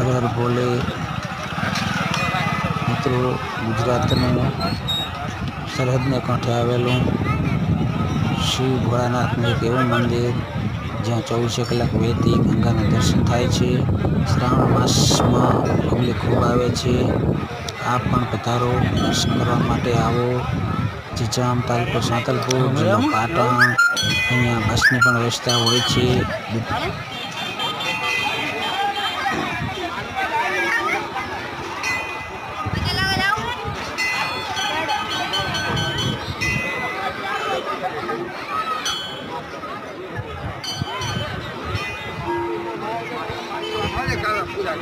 હર હર ભોલે મિત્રો, ગુજરાતનું સરહદને કાંઠે આવેલું શિવ ભોળાનાથનું એક એવું મંદિર જ્યાં 24 કલાક વહેતી ગંગાના દર્શન થાય છે. શ્રાવણ માસમાં પબ્લિક ખૂબ આવે છે. આપ પણ પધારો, દર્શન કરવા માટે આવો. જિજામ તાલુકો સાંતલપુર, જિલ્લો પાટણ. અહીંયા બસની પણ વ્યવસ્થા હોય છે. પૂરા